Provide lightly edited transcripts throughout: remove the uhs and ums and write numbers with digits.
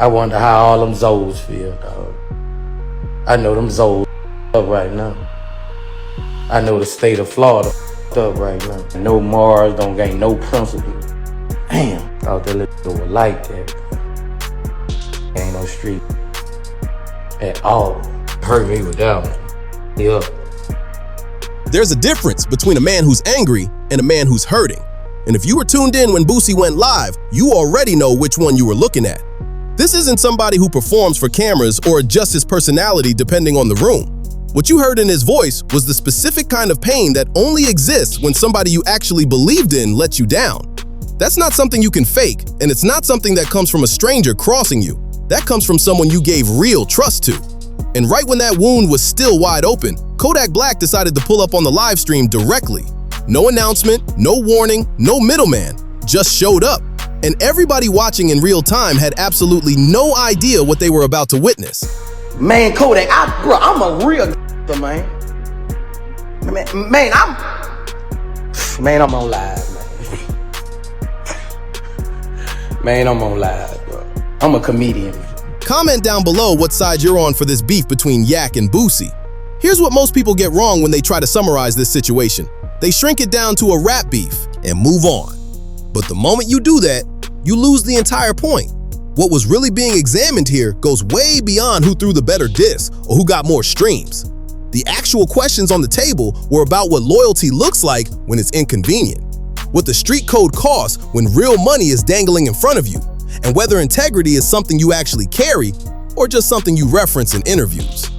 I wonder how all them Zoes feel, dog. I know them Zoes up right now. I know the state of Florida up right now. No morals, don't gain no principles. Damn, thought that little was like that. Ain't no street at all. Hurt me with that one. Yeah. There's a difference between a man who's angry and a man who's hurting. And if you were tuned in when Boosie went live, you already know which one you were looking at. This isn't somebody who performs for cameras or adjusts his personality depending on the room. What you heard in his voice was the specific kind of pain that only exists when somebody you actually believed in lets you down. That's not something you can fake, and it's not something that comes from a stranger crossing you. That comes from someone you gave real trust to. And right when that wound was still wide open, Kodak Black decided to pull up on the live stream directly. No announcement, no warning, no middleman, just showed up. And everybody watching in real time had absolutely no idea what they were about to witness. Man, Kodak, I'm a real man. I'm on live, man, I'm on live, bro. I'm a comedian. Comment down below what side you're on for this beef between Yak and Boosie. Here's what most people get wrong when they try to summarize this situation. They shrink it down to a rap beef and move on. But the moment you do that, you lose the entire point. What was really being examined here goes way beyond who threw the better diss or who got more streams. The actual questions on the table were about what loyalty looks like when it's inconvenient, what the street code costs when real money is dangling in front of you, and whether integrity is something you actually carry or just something you reference in interviews.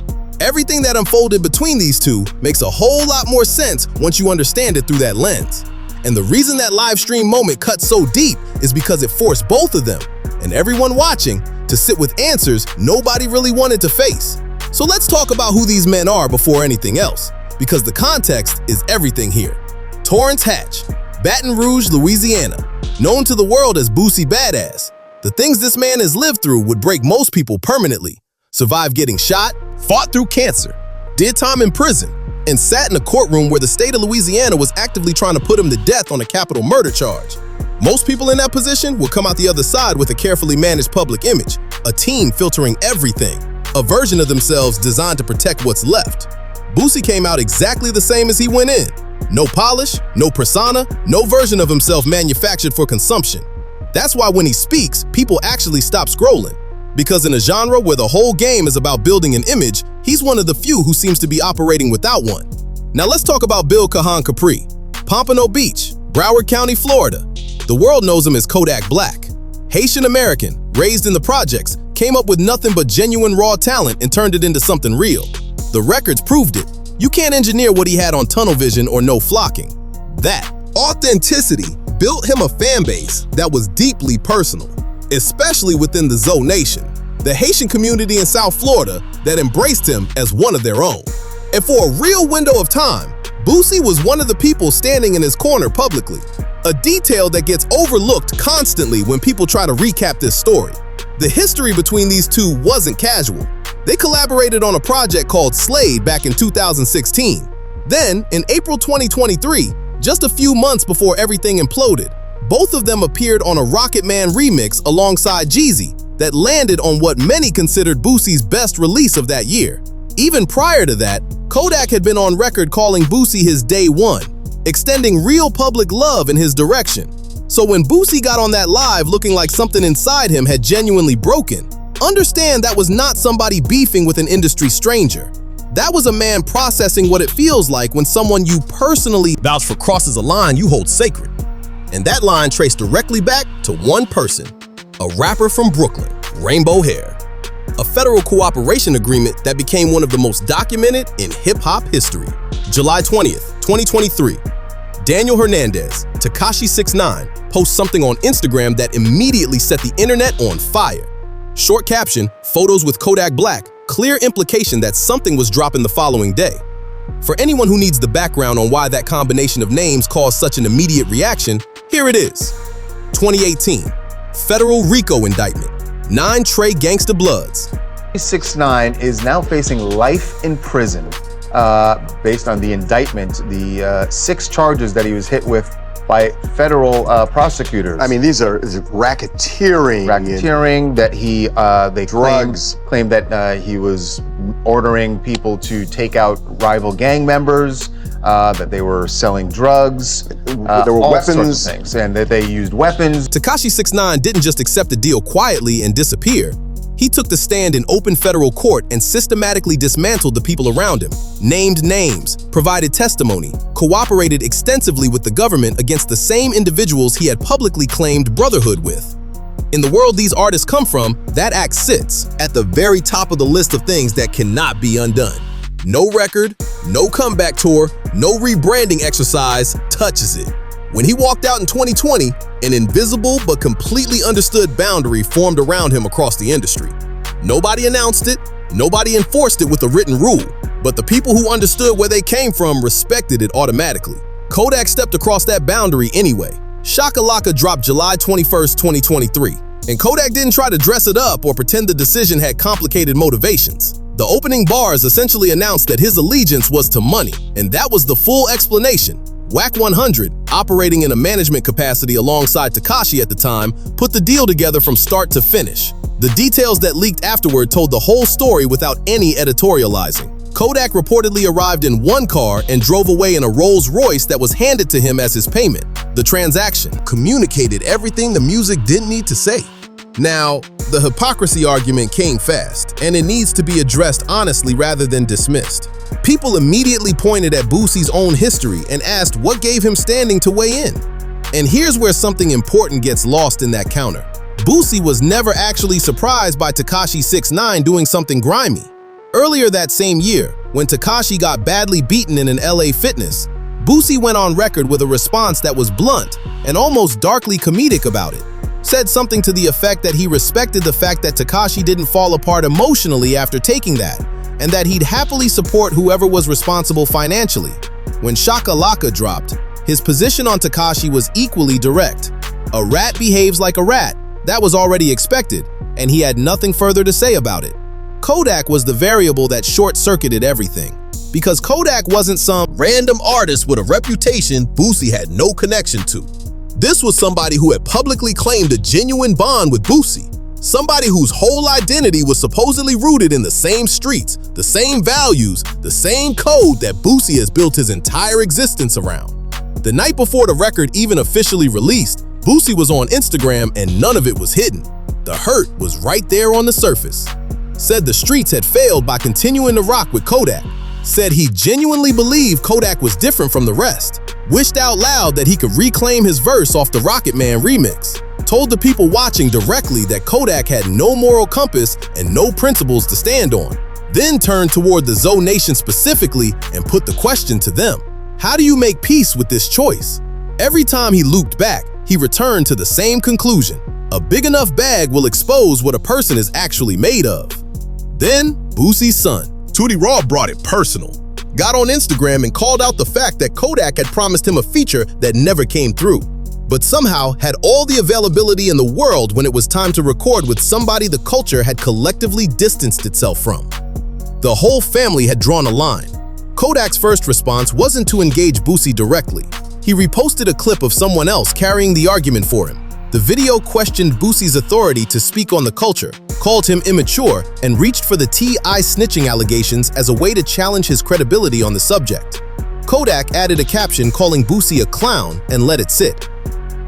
Everything that unfolded between these two makes a whole lot more sense once you understand it through that lens. And the reason that live stream moment cut so deep is because it forced both of them, and everyone watching, to sit with answers nobody really wanted to face. So let's talk about who these men are before anything else, because the context is everything here. Torrance Hatch, Baton Rouge, Louisiana, known to the world as Boosie Badass. The things this man has lived through would break most people permanently. Survived getting shot, fought through cancer, did time in prison, and sat in a courtroom where the state of Louisiana was actively trying to put him to death on a capital murder charge. Most people in that position will come out the other side with a carefully managed public image, a team filtering everything, a version of themselves designed to protect what's left. Boosie came out exactly the same as he went in. No polish, no persona, no version of himself manufactured for consumption. That's why when he speaks, people actually stop scrolling. Because in a genre where the whole game is about building an image, he's one of the few who seems to be operating without one. Now let's talk about Bill Kahan Capri. Pompano Beach, Broward County, Florida. The world knows him as Kodak Black. Haitian American, raised in the projects, came up with nothing but genuine raw talent and turned it into something real. The records proved it. You can't engineer what he had on tunnel vision or no flocking. That authenticity built him a fan base that was deeply personal, especially within the Zoe Nation, the Haitian community in South Florida that embraced him as one of their own. And for a real window of time, Boosie was one of the people standing in his corner publicly, a detail that gets overlooked constantly when people try to recap this story. The history between these two wasn't casual. They collaborated on a project called Slade back in 2016. Then, in April 2023, just a few months before everything imploded, both of them appeared on a Rocket Man remix alongside Jeezy that landed on what many considered Boosie's best release of that year. Even prior to that, Kodak had been on record calling Boosie his day one, extending real public love in his direction. So when Boosie got on that live looking like something inside him had genuinely broken, understand that was not somebody beefing with an industry stranger. That was a man processing what it feels like when someone you personally vouch for crosses a line you hold sacred. And that line traced directly back to one person, a rapper from Brooklyn, Rainbow Hair. A federal cooperation agreement that became one of the most documented in hip-hop history. July 20th, 2023. Daniel Hernandez, Tekashi 6ix9ine, posts something on Instagram that immediately set the internet on fire. Short caption, photos with Kodak Black, clear implication that something was dropping the following day. For anyone who needs the background on why that combination of names caused such an immediate reaction, here it is. 2018, federal RICO indictment, 9 Trey Gangsta Bloods. 6ix9ine is now facing life in prison based on the indictment, the 6 charges that he was hit with by federal prosecutors. I mean, these are racketeering. Racketeering, that they drugs. claimed that he was ordering people to take out rival gang members, that they were selling drugs, there were all weapons. sorts of things, and that they used weapons. Tekashi 6ix9ine didn't just accept the deal quietly and disappear. He took the stand in open federal court and systematically dismantled the people around him, named names, provided testimony, cooperated extensively with the government against the same individuals he had publicly claimed brotherhood with. In the world these artists come from, that act sits at the very top of the list of things that cannot be undone. No record, no comeback tour, no rebranding exercise touches it. When he walked out in 2020, an invisible but completely understood boundary formed around him across the industry. Nobody announced it, nobody enforced it with a written rule, but the people who understood where they came from respected it automatically. Kodak stepped across that boundary anyway. Shaka Laka dropped July 21st, 2023, and Kodak didn't try to dress it up or pretend the decision had complicated motivations. The opening bars essentially announced that his allegiance was to money, and that was the full explanation. Wack 100, operating in a management capacity alongside Tekashi at the time, put the deal together from start to finish. The details that leaked afterward told the whole story without any editorializing. Kodak reportedly arrived in one car and drove away in a Rolls Royce that was handed to him as his payment. The transaction communicated everything the music didn't need to say. Now, the hypocrisy argument came fast, and it needs to be addressed honestly rather than dismissed. People immediately pointed at Boosie's own history and asked what gave him standing to weigh in. And here's where something important gets lost in that counter. Boosie was never actually surprised by Tekashi 6ix9ine doing something grimy. Earlier that same year, when Tekashi got badly beaten in an LA fitness, Boosie went on record with a response that was blunt and almost darkly comedic about it. Said something to the effect that he respected the fact that Tekashi didn't fall apart emotionally after taking that, and that he'd happily support whoever was responsible financially. When Shaka Laka dropped, his position on Tekashi was equally direct. A rat behaves like a rat. That was already expected, and he had nothing further to say about it. Kodak was the variable that short-circuited everything, because Kodak wasn't some random artist with a reputation Boosie had no connection to. This was somebody who had publicly claimed a genuine bond with Boosie, somebody whose whole identity was supposedly rooted in the same streets, the same values, the same code that Boosie has built his entire existence around. The night before the record even officially released, Boosie was on Instagram and none of it was hidden. The hurt was right there on the surface. Said the streets had failed by continuing to rock with Kodak. Said he genuinely believed Kodak was different from the rest. Wished out loud that he could reclaim his verse off the Rocket Man remix. Told the people watching directly that Kodak had no moral compass and no principles to stand on. Then turned toward the Zoe Nation specifically and put the question to them. How do you make peace with this choice? Every time he looped back, he returned to the same conclusion. A big enough bag will expose what a person is actually made of. Then, Boosie's son, Tootie Raw, brought it personal. Got on Instagram and called out the fact that Kodak had promised him a feature that never came through, but somehow had all the availability in the world when it was time to record with somebody the culture had collectively distanced itself from. The whole family had drawn a line. Kodak's first response wasn't to engage Boosie directly. He reposted a clip of someone else carrying the argument for him. The video questioned Boosie's authority to speak on the culture, called him immature, and reached for the T.I. snitching allegations as a way to challenge his credibility on the subject. Kodak added a caption calling Boosie a clown and let it sit.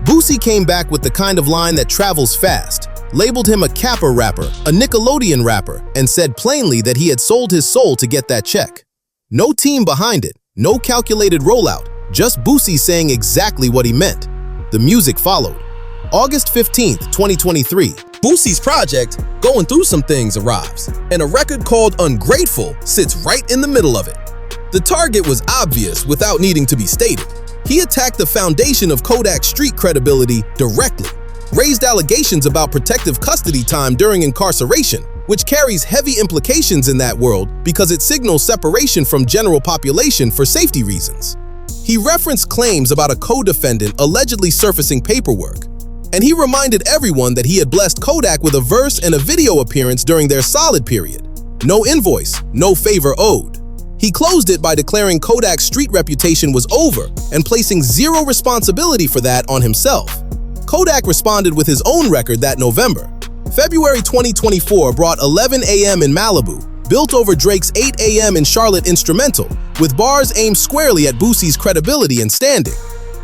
Boosie came back with the kind of line that travels fast, labeled him a Kappa rapper, a Nickelodeon rapper, and said plainly that he had sold his soul to get that check. No team behind it, no calculated rollout, just Boosie saying exactly what he meant. The music followed. August 15th, 2023, Boosie's project, Going Through Some Things, arrives, and a record called Ungrateful sits right in the middle of it. The target was obvious without needing to be stated. He attacked the foundation of Kodak's street credibility directly, raised allegations about protective custody time during incarceration, which carries heavy implications in that world because it signals separation from general population for safety reasons. He referenced claims about a co-defendant allegedly surfacing paperwork, and he reminded everyone that he had blessed Kodak with a verse and a video appearance during their solid period. No invoice, no favor owed. He closed it by declaring Kodak's street reputation was over and placing zero responsibility for that on himself. Kodak responded with his own record that November. February 2024 brought 11 a.m. in Malibu, built over Drake's 8 a.m. in Charlotte instrumental, with bars aimed squarely at Boosie's credibility and standing.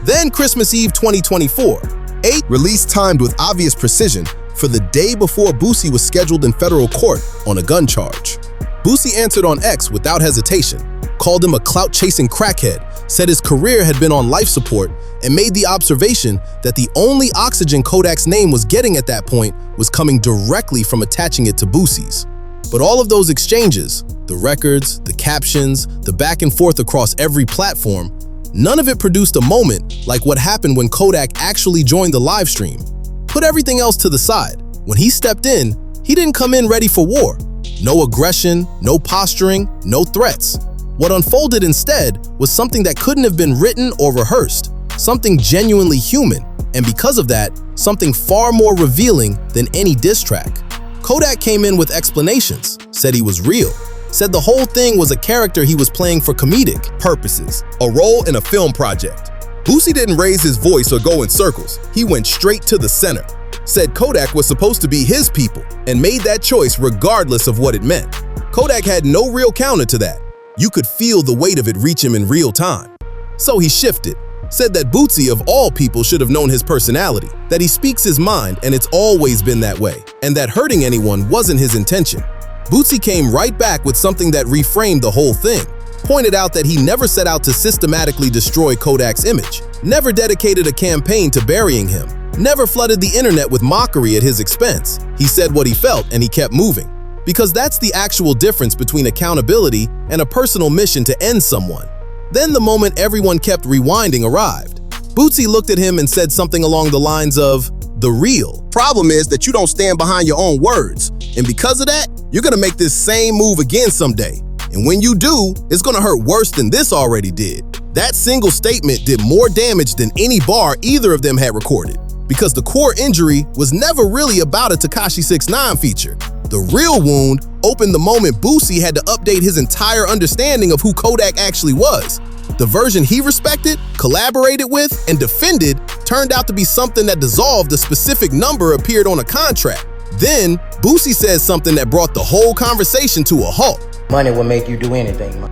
Then Christmas Eve 2024, 8 release timed with obvious precision for the day before Boosie was scheduled in federal court on a gun charge. Boosie answered on X without hesitation, called him a clout-chasing crackhead, said his career had been on life support, and made the observation that the only oxygen Kodak's name was getting at that point was coming directly from attaching it to Boosie's. But all of those exchanges, the records, the captions, the back and forth across every platform, none of it produced a moment like what happened when Kodak actually joined the live stream. Put everything else to the side. When he stepped in, he didn't come in ready for war. No aggression, no posturing, no threats. What unfolded instead was something that couldn't have been written or rehearsed, something genuinely human, and because of that, something far more revealing than any diss track. Kodak came in with explanations, said he was real, said the whole thing was a character he was playing for comedic purposes, a role in a film project. Boosie didn't raise his voice or go in circles, he went straight to the center. Said Kodak was supposed to be his people and made that choice regardless of what it meant. Kodak had no real counter to that. You could feel the weight of it reach him in real time. So he shifted, said that Boosie of all people should have known his personality, that he speaks his mind and it's always been that way, and that hurting anyone wasn't his intention. Boosie came right back with something that reframed the whole thing, pointed out that he never set out to systematically destroy Kodak's image, never dedicated a campaign to burying him, never flooded the internet with mockery at his expense. He said what he felt and he kept moving. Because that's the actual difference between accountability and a personal mission to end someone. Then the moment everyone kept rewinding arrived. Boosie looked at him and said something along the lines of, "The real problem is that you don't stand behind your own words. And because of that, you're gonna make this same move again someday. And when you do, it's gonna hurt worse than this already did." That single statement did more damage than any bar either of them had recorded. Because the core injury was never really about a Tekashi 6ix9ine feature. The real wound opened the moment Boosie had to update his entire understanding of who Kodak actually was. The version he respected, collaborated with, and defended turned out to be something that dissolved a specific number appeared on a contract. Then, Boosie said something that brought the whole conversation to a halt. Money will make you do anything, man.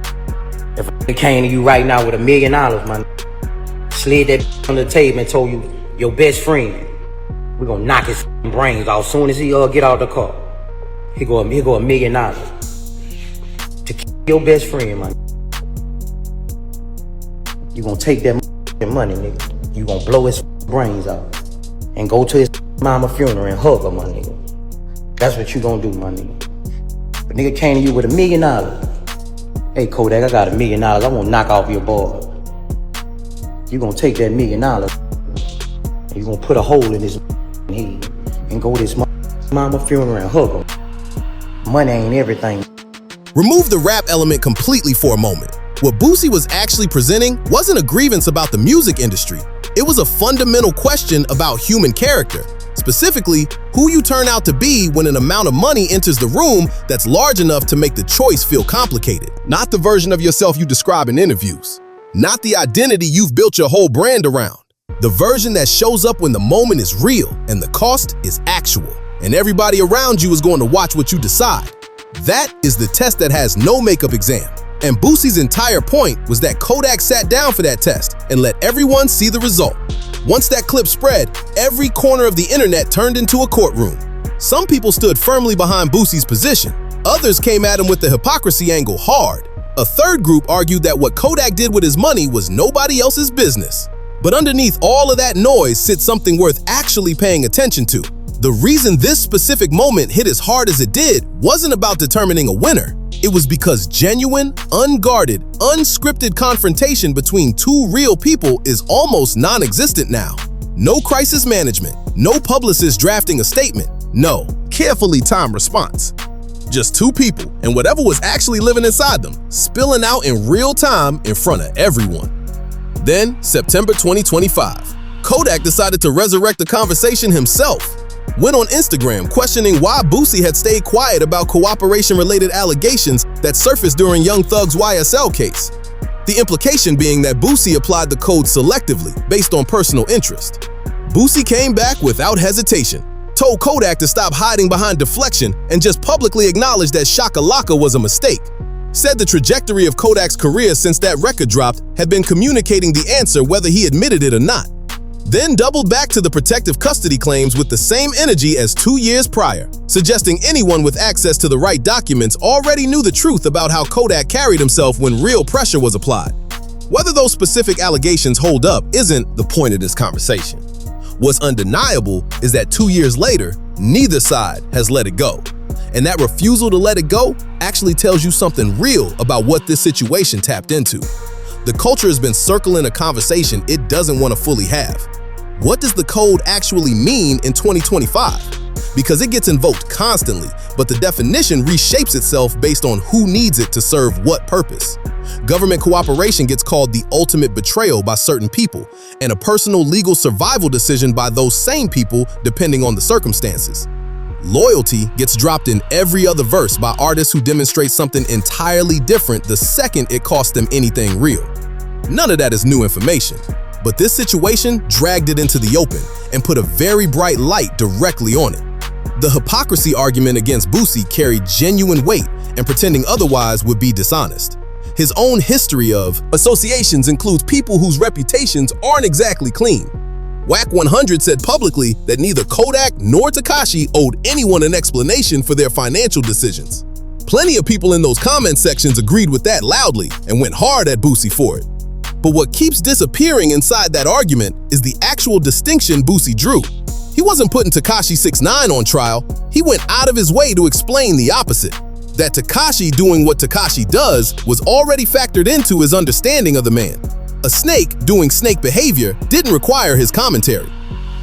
If I came to you right now with $1 million, man, slid that on the table and told you, your best friend, we're gonna knock his brains out soon as he get out the car. Here go $1 million to kill your best friend, man. You gonna take that money, nigga. You gonna blow his brains out and go to his mama funeral and hug her, my nigga. That's what you gonna do, my nigga. But nigga came to you with $1 million. Hey Kodak, I got $1 million. I wanna knock off your boy. You gonna take that $1 million and you gonna put a hole in his head and go to his mama funeral and hug her. Money ain't everything. Remove the rap element completely for a moment. What Boosie was actually presenting wasn't a grievance about the music industry. It was a fundamental question about human character. Specifically, who you turn out to be when an amount of money enters the room that's large enough to make the choice feel complicated. Not the version of yourself you describe in interviews. Not the identity you've built your whole brand around. The version that shows up when the moment is real and the cost is actual. And everybody around you is going to watch what you decide. That is the test that has no makeup exam. And Boosie's entire point was that Kodak sat down for that test and let everyone see the result. Once that clip spread, every corner of the internet turned into a courtroom. Some people stood firmly behind Boosie's position. Others came at him with the hypocrisy angle hard. A third group argued that what Kodak did with his money was nobody else's business. But underneath all of that noise sits something worth actually paying attention to. The reason this specific moment hit as hard as it did wasn't about determining a winner. It was because genuine, unguarded, unscripted confrontation between two real people is almost non-existent now. No crisis management, no publicist drafting a statement, no carefully timed response. Just two people and whatever was actually living inside them, spilling out in real time in front of everyone. Then, September 2025, Kodak decided to resurrect the conversation himself. went on Instagram questioning why Boosie had stayed quiet about cooperation-related allegations that surfaced during Young Thug's YSL case. The implication being that Boosie applied the code selectively, based on personal interest. Boosie came back without hesitation, told Kodak to stop hiding behind deflection, and just publicly acknowledged that Shaka Laka was a mistake. Said the trajectory of Kodak's career since that record dropped had been communicating the answer whether he admitted it or not. Then doubled back to the protective custody claims with the same energy as 2 years prior, suggesting anyone with access to the right documents already knew the truth about how Kodak carried himself when real pressure was applied. Whether those specific allegations hold up isn't the point of this conversation. What's undeniable is that 2 years later, neither side has let it go. And that refusal to let it go actually tells you something real about what this situation tapped into. The culture has been circling a conversation it doesn't want to fully have. What does the code actually mean in 2025? Because it gets invoked constantly, but the definition reshapes itself based on who needs it to serve what purpose. Government cooperation gets called the ultimate betrayal by certain people, and a personal legal survival decision by those same people depending on the circumstances. Loyalty gets dropped in every other verse by artists who demonstrate something entirely different the second it costs them anything real. None of that is new information, but this situation dragged it into the open and put a very bright light directly on it. The hypocrisy argument against Boosie carried genuine weight, and pretending otherwise would be dishonest. His own history of associations includes people whose reputations aren't exactly clean. Wack 100 said publicly that neither Kodak nor Tekashi owed anyone an explanation for their financial decisions. Plenty of people in those comment sections agreed with that loudly and went hard at Boosie for it. But what keeps disappearing inside that argument is the actual distinction Boosie drew. He wasn't putting Tekashi 6ix9ine on trial, he went out of his way to explain the opposite. That Tekashi doing what Tekashi does was already factored into his understanding of the man. A snake doing snake behavior didn't require his commentary.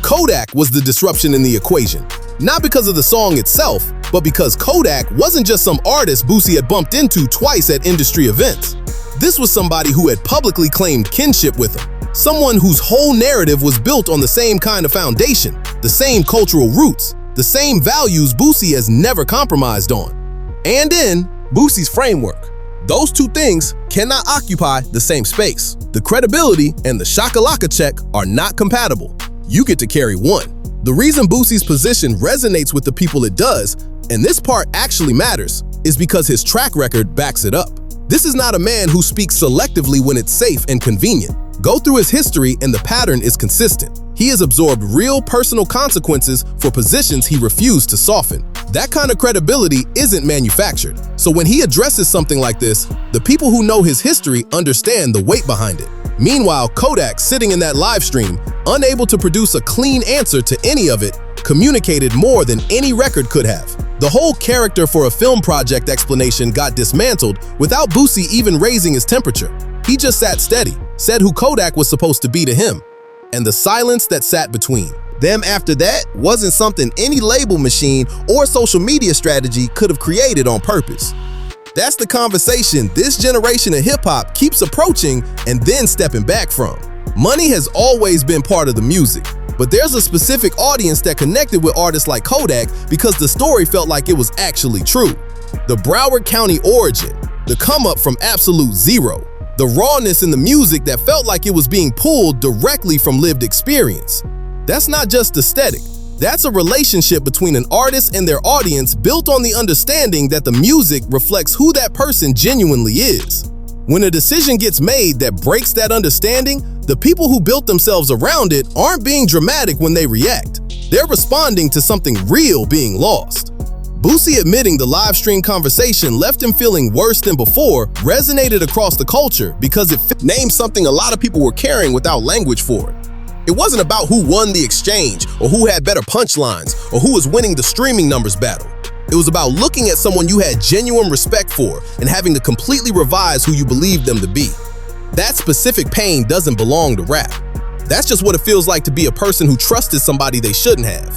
Kodak was the disruption in the equation, not because of the song itself, but because Kodak wasn't just some artist Boosie had bumped into twice at industry events. This was somebody who had publicly claimed kinship with him, someone whose whole narrative was built on the same kind of foundation, the same cultural roots, the same values Boosie has never compromised on. And in Boosie's framework. Those two things cannot occupy the same space. The credibility and the Shaka Laka check are not compatible. You get to carry one. The reason Boosie's position resonates with the people it does, and this part actually matters, is because his track record backs it up. This is not a man who speaks selectively when it's safe and convenient. Go through his history and the pattern is consistent. He has absorbed real personal consequences for positions he refused to soften. That kind of credibility isn't manufactured. So when he addresses something like this, the people who know his history understand the weight behind it. Meanwhile, Kodak, sitting in that live stream, unable to produce a clean answer to any of it, communicated more than any record could have. The whole character for a film project explanation got dismantled without Boosie even raising his temperature. He just sat steady, said who Kodak was supposed to be to him, and the silence that sat between. Them after that wasn't something any label machine or social media strategy could have created on purpose. That's the conversation this generation of hip-hop keeps approaching and then stepping back from. Money has always been part of the music, but there's a specific audience that connected with artists like Kodak because the story felt like it was actually true. The Broward County origin, the come-up from absolute zero, the rawness in the music that felt like it was being pulled directly from lived experience. That's not just aesthetic. That's a relationship between an artist and their audience built on the understanding that the music reflects who that person genuinely is. When a decision gets made that breaks that understanding, the people who built themselves around it aren't being dramatic when they react. They're responding to something real being lost. Boosie admitting the live stream conversation left him feeling worse than before resonated across the culture because it named something a lot of people were carrying without language for it. It wasn't about who won the exchange or who had better punchlines or who was winning the streaming numbers battle. It was about looking at someone you had genuine respect for and having to completely revise who you believed them to be. That specific pain doesn't belong to rap. That's just what it feels like to be a person who trusted somebody they shouldn't have.